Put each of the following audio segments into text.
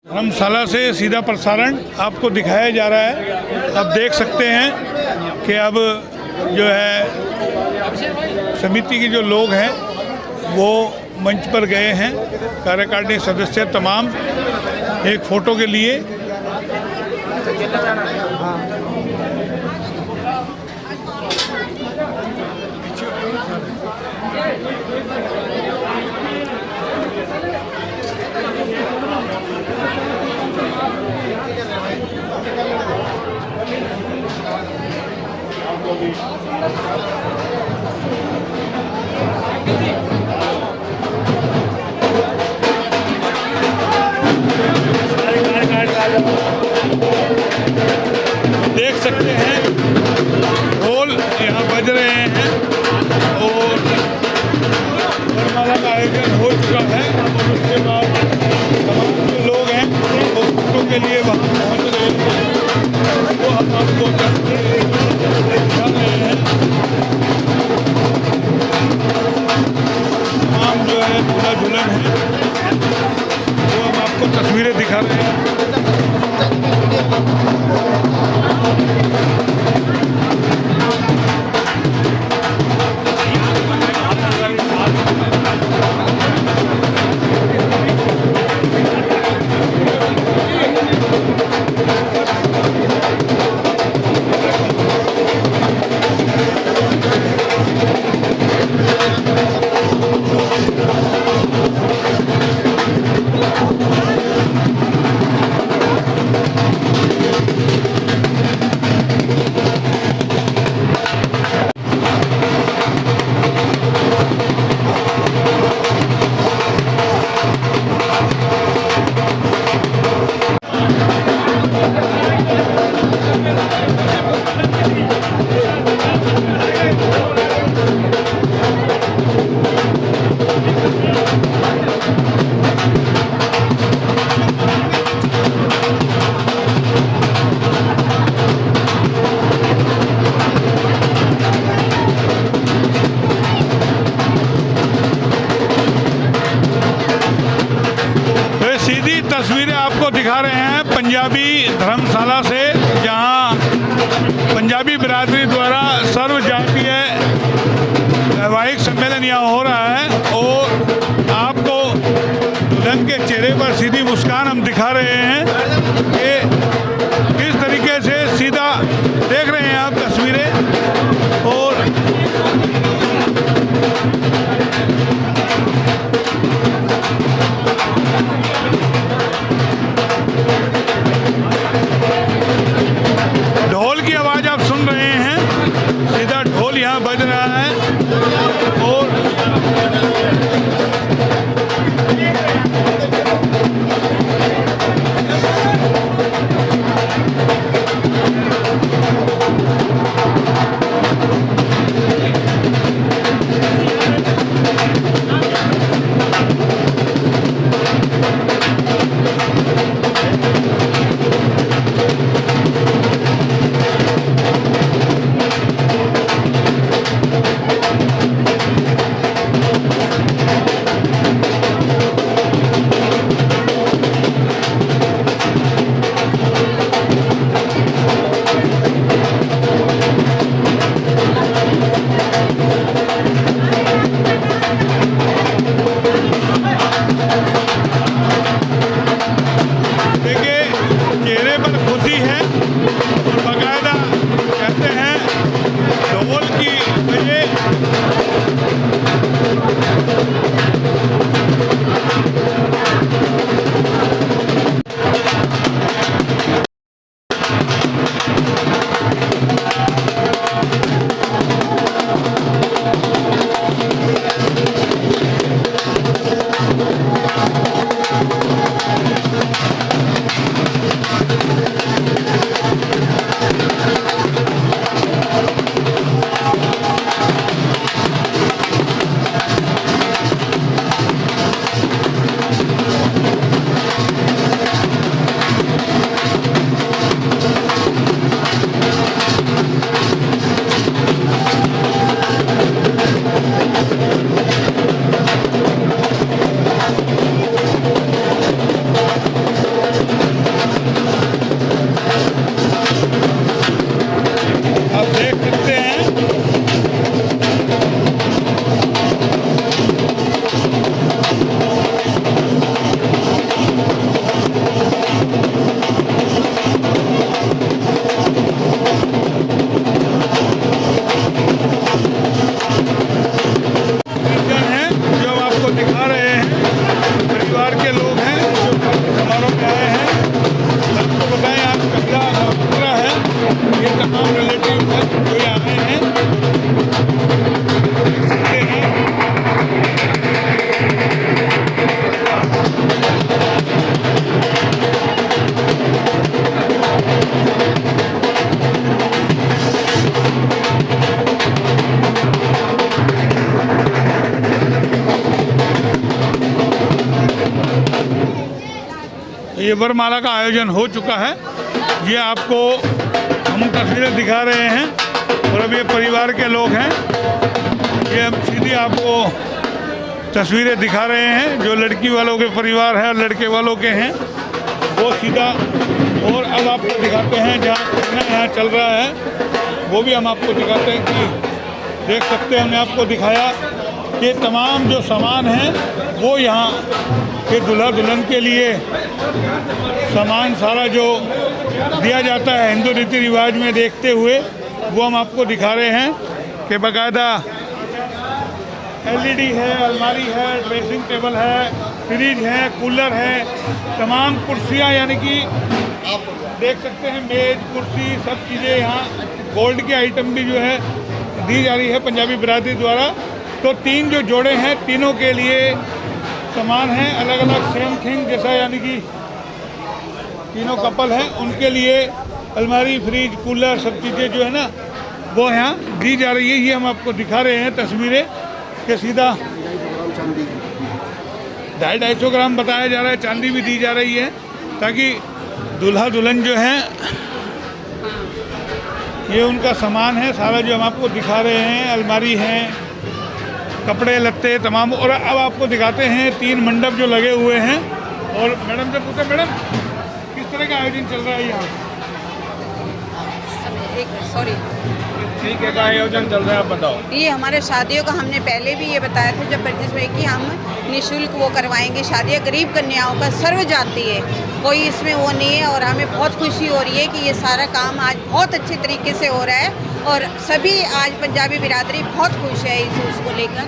धर्मशाला से सीधा प्रसारण आपको दिखाया जा रहा है। आप देख सकते हैं कि अब जो है समिति के जो लोग हैं वो मंच पर गए हैं, कार्यकारिणी सदस्य तमाम एक फ़ोटो के लिए। देख सकते हैं ढोल यहाँ बज रहे हैं और वरमाला का आयोजन हो चुका है और उसके बाद तमाम जो लोग हैं वो फोटो के लिए वहाँ पहुँच रहे हैं। वो हम आपको दिखा रहे हैं। तमाम जो है झूला झूलन है वो हम आपको तस्वीरें दिखा रहे हैं। तस्वीरें आपको दिखा रहे हैं पंजाबी धर्मशाला से, जहां पंजाबी बिरादरी द्वारा सर्व जातीय वैवाहिक सम्मेलन यहाँ हो रहा है और आपको दुल्हन के चेहरे पर सीधी मुस्कान हम दिखा रहे हैं कि किस तरीके से सीधा देख रहे हैं आप तस्वीरें। और ढोल की आवाज़ आप सुन रहे हैं, सीधा ढोल यहाँ बज रहा है और ये वरमाला का आयोजन हो चुका है। ये आपको हम तस्वीरें दिखा रहे हैं और अब ये परिवार के लोग हैं, ये हम सीधी आपको तस्वीरें दिखा रहे हैं। जो लड़की वालों के परिवार है और लड़के वालों के हैं वो सीधा, और अब आपको दिखाते हैं जहाँ यहाँ चल रहा है वो भी हम आपको दिखाते हैं कि देख सकते हैं। हमने आपको दिखाया कि तमाम जो सामान है वो यहाँ के दूल्हा दुल्हन के लिए सामान सारा जो दिया जाता है हिंदू रीति रिवाज में देखते हुए वो हम आपको दिखा रहे हैं कि बाकायदा LED है, अलमारी है, ड्रेसिंग टेबल है, फ्रिज है, कूलर है, तमाम कुर्सियाँ, यानी कि आप देख सकते हैं मेज कुर्सी सब चीज़ें यहाँ गोल्ड के आइटम भी जो है दी जा रही है पंजाबी बिरादरी द्वारा। तो 3 जो जोड़े हैं तीनों के लिए सामान है अलग अलग सेम थिंग जैसा, यानी कि तीनों कपल हैं उनके लिए अलमारी, फ्रिज, कूलर सब चीज़ें जो है ना वो यहाँ दी जा रही है। ये हम आपको दिखा रहे हैं तस्वीरें कि सीधा 250-250 ग्राम बताया जा रहा है, चांदी भी दी जा रही है ताकि दूल्हा दुल्हन जो हैं ये उनका सामान है सारा जो हम आपको दिखा रहे हैं। अलमारी है, कपड़े लत्ते तमाम। और अब आपको दिखाते हैं 3 मंडप जो लगे हुए हैं। और मैडम से पूछते, मैडम किस तरह का आयोजन चल रहा है यहाँ? सॉरी, ठीक है, का आयोजन चल रहा है आप बताओ। ये हमारे शादियों का हमने पहले भी ये बताया था जब ब्रिटिश में कि हम निःशुल्क वो करवाएंगे शादियाँ गरीब कन्याओं का, सर्व जाती है, कोई इसमें वो नहीं है। और हमें बहुत खुशी हो रही है कि ये सारा काम आज बहुत अच्छे तरीके से हो रहा है और सभी आज पंजाबी बिरादरी बहुत खुश है इस उसको लेकर।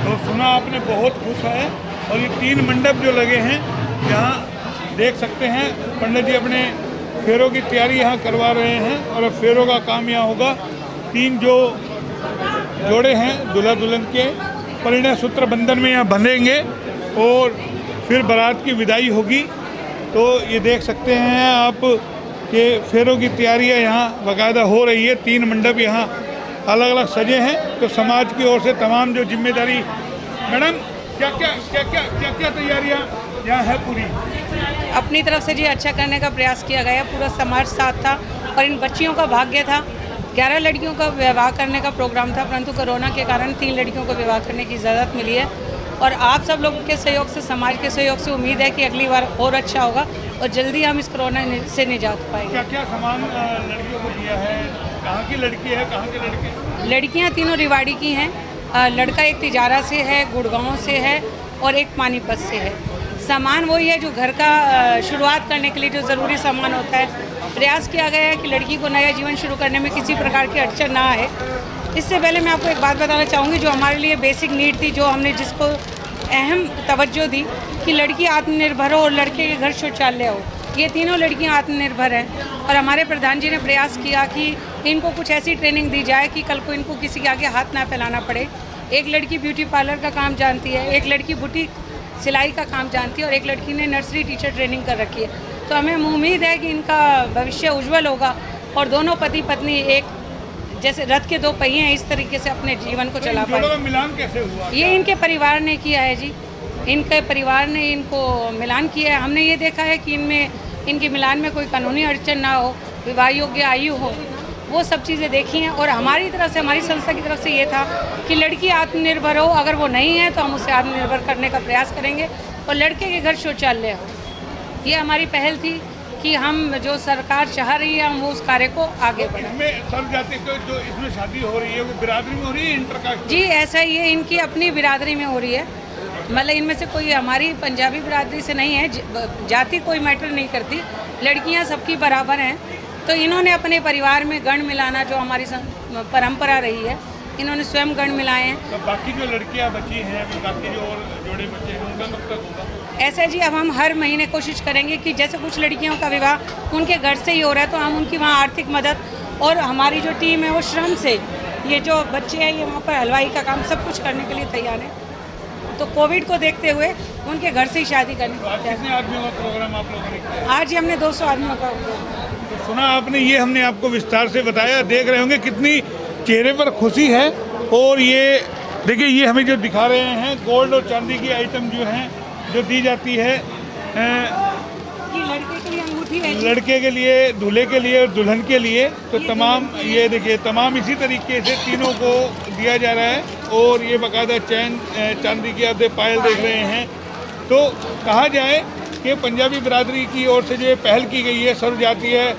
तो सुना आपने, बहुत खुश है। और ये 3 मंडप जो लगे हैं यहाँ देख सकते हैं, पंडित जी अपने फेरों की तैयारी यहाँ करवा रहे हैं और अब फेरों का काम यहाँ होगा। 3 जो जोड़े हैं दूल्हा दुल्हन के परिणय सूत्र बंधन में यहाँ बंधेंगे और फिर बारात की विदाई होगी। तो ये देख सकते हैं आप कि फेरों की तैयारियाँ यहाँ बाकायदा हो रही है। 3 मंडप यहाँ अलग अलग सजे हैं। तो समाज की ओर से तमाम जो जिम्मेदारी, मैडम क्या तैयारियाँ यहाँ है पूरी? अपनी तरफ से जी अच्छा करने का प्रयास किया गया, पूरा समाज साथ था और इन बच्चियों का भाग्य था। 11 लड़कियों का विवाह करने का प्रोग्राम था, परंतु कोरोना के कारण 3 लड़कियों को विवाह करने की इजाज़त मिली है। और आप सब लोगों के सहयोग से, समाज के सहयोग से उम्मीद है कि अगली बार और अच्छा होगा और जल्दी हम इस कोरोना से निजात पाएंगे। क्या क्या सामान लड़कियों को दिया है? कहाँ की लड़की है, कहाँ के लड़के? लड़कियाँ तीनों रिवाड़ी की हैं। लड़का एक तिजारा से है, गुड़गांव से है और एक पानीपत से है। सामान वही है जो घर का शुरुआत करने के लिए जो ज़रूरी सामान होता है। प्रयास किया गया है कि लड़की को नया जीवन शुरू करने में किसी प्रकार की अड़चन ना आए। इससे पहले मैं आपको एक बात बताना चाहूँगी जो हमारे लिए बेसिक नीड थी, जो हमने जिसको अहम तवज्जो दी कि लड़की आत्मनिर्भर हो और लड़के के घर शौचालय हो। ये तीनों लड़कियाँ आत्मनिर्भर हैं और हमारे प्रधान जी ने प्रयास किया कि इनको कुछ ऐसी ट्रेनिंग दी जाए कि कल को इनको किसी के आगे हाथ ना फैलाना पड़े। एक लड़की ब्यूटी पार्लर का काम जानती है, एक लड़की बुटीक सिलाई का काम जानती है और एक लड़की ने नर्सरी टीचर ट्रेनिंग कर रखी है। तो हमें उम्मीद है कि इनका भविष्य उज्जवल होगा और दोनों पति पत्नी एक जैसे रथ के 2 पहिए हैं, इस तरीके से अपने जीवन को चला पाए। मिलान कैसे हुआ? ये इनके परिवार ने किया है जी, इनके परिवार ने इनको मिलान किया है। हमने ये देखा है कि इनके मिलान में कोई कानूनी अड़चन ना हो, विवाह योग्य आयु हो, वो सब चीज़ें देखी हैं। और हमारी तरफ से, हमारी संस्था की तरफ से ये था कि लड़की आत्मनिर्भर हो, अगर वो नहीं है तो हम उसे आत्मनिर्भर करने का प्रयास करेंगे और लड़के के घर शौचालय हो। ये हमारी पहल थी कि हम जो सरकार चाह रही है हम वो उस कार्य को आगे बढ़ाएं। इसमें सब जाति को जो इसमें शादी हो रही है वो बिरादरी में हो रही है, इंटरकास्ट? जी ऐसा ही है, इनकी अपनी बिरादरी में हो रही है। मतलब इनमें से कोई हमारी पंजाबी बिरादरी से नहीं है, जाति कोई मैटर नहीं करती, लड़कियां सबकी बराबर हैं। तो इन्होंने अपने परिवार में गण मिलाना जो हमारी परंपरा रही है, इन्होंने स्वयं गण मिलाए हैं। तो बाकी जो लड़कियां बची हैं, बाकी जो और जोड़े बचे हैं, उनका कब तक होगा? ऐसा जी, अब हम हर महीने कोशिश करेंगे कि जैसे कुछ लड़कियों का विवाह उनके घर से ही हो रहा है तो हम उनकी वहाँ आर्थिक मदद, और हमारी जो टीम है वो श्रम से, ये जो बच्चे हैं ये वहाँ पर हलवाई का काम सब कुछ करने के लिए तैयार है। तो कोविड को देखते हुए उनके घर से ही शादी करनी। तो कितने आदमियों का प्रोग्राम आप लोगों ने किया? आज ही हमने 200 आदमियों का। तो सुना आपने, ये हमने आपको विस्तार से बताया। देख रहे होंगे कितनी चेहरे पर खुशी है। और ये देखिए, ये हमें जो दिखा रहे हैं गोल्ड और चांदी की आइटम जो हैं जो दी जाती है ये लड़के के लिए अंगूठी है जी। लड़के के लिए, दूल्हे के लिए और दुल्हन के लिए, तो ये तमाम दुल्हन के ये देखिए तमाम इसी तरीके से तीनों को दिया जा रहा है। और ये बाकायदा चैन चांदी की आप पायल देख रहे हैं। तो कहा जाए कि पंजाबी बिरादरी की ओर से जो ये पहल की गई है सर्वजातीय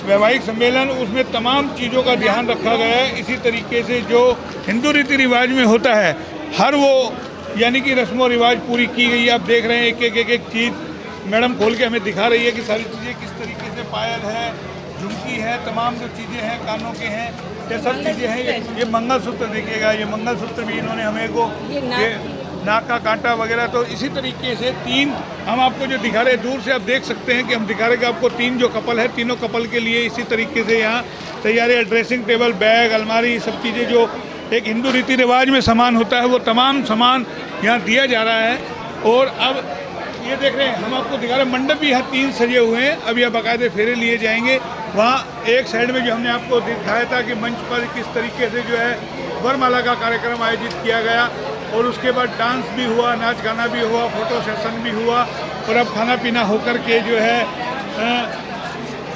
वैवाहिक सम्मेलन, उसमें तमाम चीज़ों का ध्यान रखा गया है। इसी तरीके से जो हिंदू रीति रिवाज में होता है हर वो यानी कि रस्मों रिवाज पूरी की गई है। आप देख रहे हैं एक चीज़ मैडम खोल के हमें दिखा रही है कि सारी चीज़ें किस तरीके से, पायल है, झुमकी है, तमाम जो चीज़ें हैं कानों के हैं, ये सब चीज़ें हैं। ये मंगलसूत्र देखिएगा, ये मंगलसूत्र भी इन्होंने हमें को ये नाक का कांटा वगैरह। तो इसी तरीके से तीन हम आपको जो दिखा रहे हैं, दूर से आप देख सकते हैं कि हम दिखा रहे हैं कि आपको तीन जो कपल है, तीनों कपल के लिए इसी तरीके से यहाँ तैयारी है। ड्रेसिंग टेबल, बैग, अलमारी, सब चीज़ें जो एक हिंदू रीति रिवाज में सामान होता है वो तमाम सामान यहाँ दिया जा रहा है। और अब ये देख रहे हैं हम आपको दिखा रहे हैं मंडप भी यहाँ तीन सजे हुए हैं। अब यह बाकायदे फेरे लिए जाएंगे। वहाँ एक साइड में जो हमने आपको दिखाया था कि मंच पर किस तरीके से जो है वरमाला का कार्यक्रम आयोजित किया गया और उसके बाद डांस भी हुआ, नाच गाना भी हुआ, फोटो सेशन भी हुआ और अब खाना पीना होकर के जो है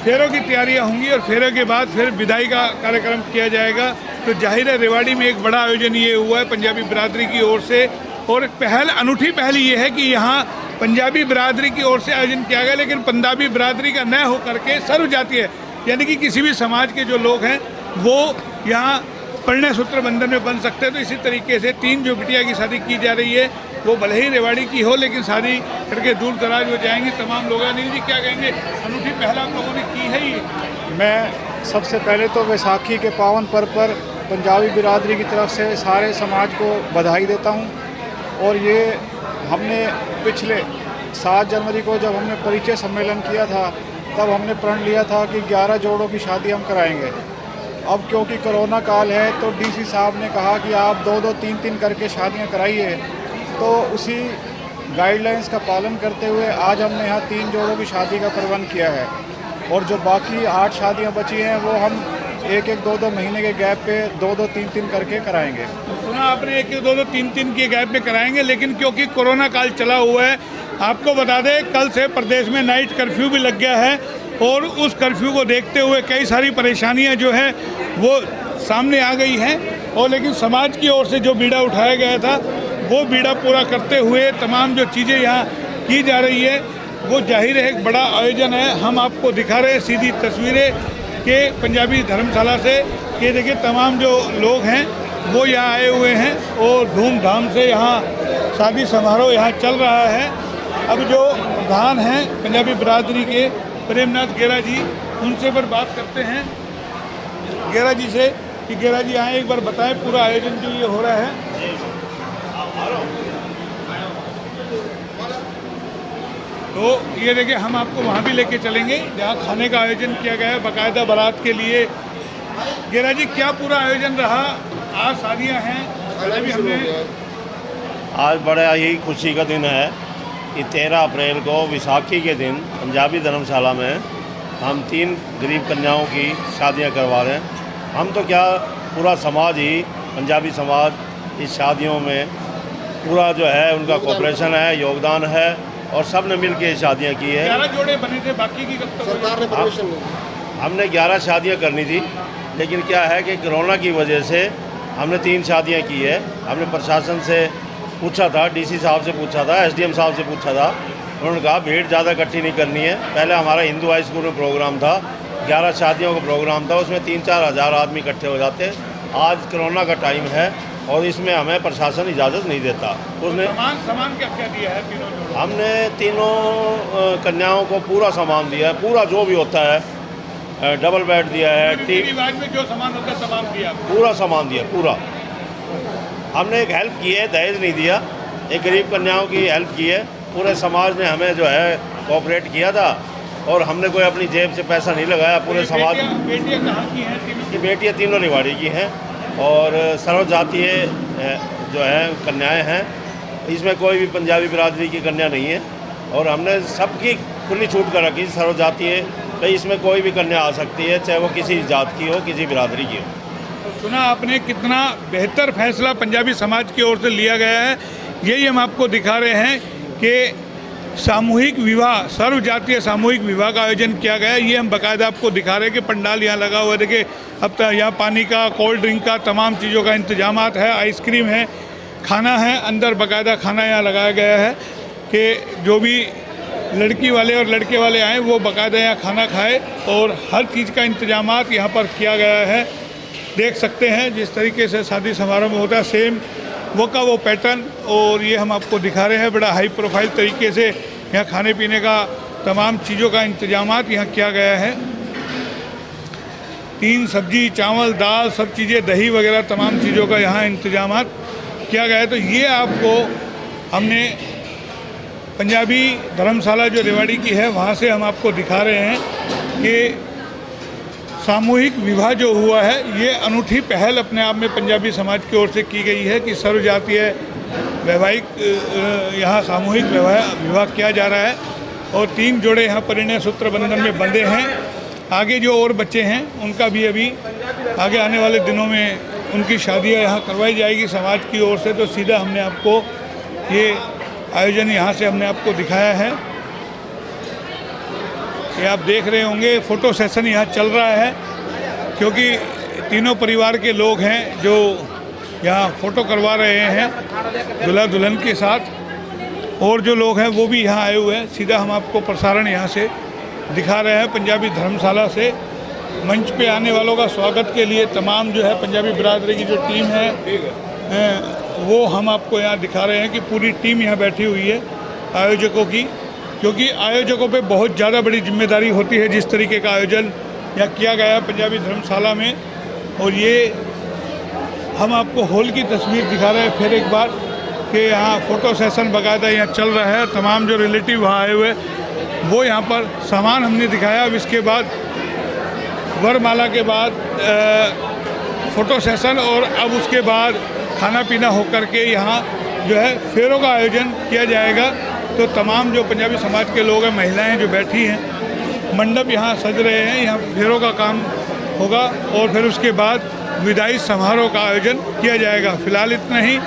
फेरों की तैयारियां होंगी और फेरों के बाद फिर विदाई का कार्यक्रम किया जाएगा। तो जाहिर है रेवाड़ी में एक बड़ा आयोजन ये हुआ है पंजाबी बिरादरी की ओर से। और एक पहल, अनूठी पहल ये है कि यहाँ पंजाबी बिरादरी की ओर से आयोजन किया गया, लेकिन पंजाबी बिरादरी का न हो करके सर्व जातीय यानी कि किसी भी समाज के जो लोग हैं वो यहाँ परिणय सूत्र बंधन में बन सकते हैं। तो इसी तरीके से तीन जो बिटिया की शादी की जा रही है वो भले ही रेवाड़ी की हो लेकिन शादी करके दूर दराज हो जाएंगी तमाम लोग। अनिल जी क्या कहेंगे, अनूठी पहल आप लोगों ने की है ये? मैं सबसे पहले तो वैसाखी के पावन पर्व पर पंजाबी बिरादरी की तरफ से सारे समाज को बधाई देता हूँ। और ये हमने पिछले 7 जनवरी को जब हमने परिचय सम्मेलन किया था तब हमने प्रण लिया था कि 11 जोड़ों की शादी हम कराएंगे। अब क्योंकि कोरोना काल है तो डीसी साहब ने कहा कि आप 2-2, 3-3 करके शादियां कराइए। तो उसी गाइडलाइंस का पालन करते हुए आज हमने यहाँ 3 जोड़ों की शादी का प्रबंध किया है और जो बाकी 8 शादियां बची हैं वो हम 1-1, 2-2 महीने के गैप पे 2-2, 3-3 करके कराएंगे। सुना आपने 1-1, 2-2, 3-3 के गैप में कराएंगे, लेकिन क्योंकि कोरोना काल चला हुआ है आपको बता दें कल से प्रदेश में नाइट कर्फ्यू भी लग गया है और उस कर्फ्यू को देखते हुए कई सारी परेशानियां जो है वो सामने आ गई हैं। और लेकिन समाज की ओर से जो बीड़ा उठाया गया था वो बीड़ा पूरा करते हुए तमाम जो चीज़ें यहाँ की जा रही है वो जाहिर है एक बड़ा आयोजन है। हम आपको दिखा रहे हैं सीधी तस्वीरें के पंजाबी धर्मशाला से कि देखिए तमाम जो लोग हैं वो यहाँ आए हुए हैं और धूमधाम से यहाँ शादी समारोह यहाँ चल रहा है। अब जो प्रधान हैं पंजाबी बिरादरी के प्रेमनाथ गेरा जी, उनसे पर बात करते हैं गेरा जी से कि गेरा जी यहाँ एक बार बताएं पूरा आयोजन जो ये हो रहा है। तो ये देखिए हम आपको वहाँ भी लेके चलेंगे जहाँ खाने का आयोजन किया गया है बाकायदा बारात के लिए। गेरा जी क्या पूरा आयोजन रहा, आज शादियाँ हैं, अभी हमने आज बड़ा ही खुशी का दिन है कि 13 अप्रैल को विसाखी के दिन पंजाबी धर्मशाला में हम 3 गरीब कन्याओं की शादियां करवा रहे हैं। हम तो क्या पूरा समाज ही पंजाबी समाज इस शादियों में पूरा जो है उनका कोऑपरेशन है, योगदान है और सब ने मिल के शादियाँ की है। 11 जोड़े बने थे, बाकी की कब तक सरकार ने परमिशन दी? हमने 11 शादियाँ करनी थी लेकिन क्या है कि कोरोना की वजह से हमने 3 शादियाँ की है। हमने प्रशासन से पूछा था, डीसी साहब से पूछा था, एसडीएम साहब से पूछा था, उन्होंने कहा भीड़ ज़्यादा इकट्ठी नहीं करनी है। पहले हमारा हिंदू हाई स्कूल में प्रोग्राम था, 11 शादियों का प्रोग्राम था, उसमें 3-4 हज़ार आदमी इकट्ठे हो जाते। आज कोरोना का टाइम है और इसमें हमें प्रशासन इजाज़त नहीं देता। उसने सामान क्या क्या दिया है तीनों जोड़ों? हमने तीनों कन्याओं को पूरा सामान दिया है, पूरा जो भी होता है, डबल बेड दिया है, रीति रिवाज में जो सामान होता है तमाम दिया, पूरा सामान दिया पूरा। हमने एक हेल्प की है, दहेज नहीं दिया, एक गरीब कन्याओं की हेल्प की है। पूरे समाज ने हमें जो है कोऑपरेट किया था और हमने कोई अपनी जेब से पैसा नहीं लगाया। पूरे समाज बेटियाँ कहाँ की हैं तीनों? की बेटियाँ तीनों रेवाड़ी की हैं और सर्व जातीय जो है कन्याएं हैं, इसमें कोई भी पंजाबी बिरादरी की कन्या नहीं है और हमने सबकी खुली छूट कर रखी सर्व जातीय, तो इसमें कोई भी कन्या आ सकती है, चाहे वो किसी जात की हो, किसी बिरादरी की हो। सुना आपने कितना बेहतर फैसला पंजाबी समाज की ओर से लिया गया है। यही हम आपको दिखा रहे हैं कि सामूहिक विवाह, सर्व जातीय सामूहिक विवाह का आयोजन किया गया। ये हम बाकायदा आपको दिखा रहे हैं कि पंडाल यहाँ लगा हुआ है। देखिए अब तक यहाँ पानी का, कोल्ड ड्रिंक का, तमाम चीज़ों का इंतजामात है, आइसक्रीम है, खाना है, अंदर बाकायदा खाना यहाँ लगाया गया है कि जो भी लड़की वाले और लड़के वाले आए वो बाकायदा यहाँ खाना खाए, और हर चीज़ का इंतजामात यहाँ पर किया गया है। देख सकते हैं जिस तरीके से शादी समारोह में होता है, सेम वो का वो पैटर्न, और ये हम आपको दिखा रहे हैं। बड़ा हाई प्रोफाइल तरीके से यहाँ खाने पीने का तमाम चीज़ों का इंतजामात यहाँ किया गया है। 3 सब्जी, चावल, दाल, सब चीज़ें, दही वगैरह तमाम चीज़ों का यहाँ इंतजामात किया गया है। तो ये आपको हमने पंजाबी धर्मशाला जो रेवाड़ी की है वहाँ से हम आपको दिखा रहे हैं कि सामूहिक विवाह जो हुआ है, ये अनूठी पहल अपने आप में पंजाबी समाज की ओर से की गई है कि सर्वजातीय वैवाहिक यहाँ सामूहिक विवाह किया जा रहा है, और 3 जोड़े यहाँ परिणय सूत्र बंधन में बंधे हैं। आगे जो और बच्चे हैं उनका भी अभी आगे आने वाले दिनों में उनकी शादियाँ यहाँ करवाई जाएगी समाज की ओर से। तो सीधा हमने आपको ये आयोजन यहाँ से हमने आपको दिखाया है। ये आप देख रहे होंगे फ़ोटो सेशन यहाँ चल रहा है, क्योंकि तीनों परिवार के लोग हैं जो यहाँ फ़ोटो करवा रहे हैं दूल्हा दुल्हन के साथ, और जो लोग हैं वो भी यहाँ आए हुए हैं। सीधा हम आपको प्रसारण यहाँ से दिखा रहे हैं पंजाबी धर्मशाला से। मंच पे आने वालों का स्वागत के लिए तमाम जो है पंजाबी बिरादरी की जो टीम है वो हम आपको यहाँ दिखा रहे हैं कि पूरी टीम यहाँ बैठी हुई है आयोजकों की, क्योंकि आयोजकों पे बहुत ज़्यादा बड़ी जिम्मेदारी होती है जिस तरीके का आयोजन यहाँ किया गया पंजाबी धर्मशाला में। और ये हम आपको हॉल की तस्वीर दिखा रहे हैं फिर एक बार कि यहाँ फ़ोटो सेशन बाकायदा यहाँ चल रहा है। तमाम जो रिलेटिव वहाँ आए हुए वो यहाँ पर सामान हमने दिखाया। अब इसके बाद वरमाला के बाद फ़ोटो सेशन, और अब उसके बाद खाना पीना होकर के यहाँ जो है फेरों का आयोजन किया जाएगा। तो तमाम जो पंजाबी समाज के लोग हैं, महिलाएं जो बैठी हैं, मंडप यहाँ सज रहे हैं, यहाँ फेरों का काम होगा, और फिर उसके बाद विदाई समारोह का आयोजन किया जाएगा। फ़िलहाल इतना ही,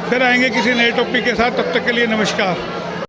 फिर आएंगे किसी नए टॉपिक के साथ। तब तक के लिए नमस्कार।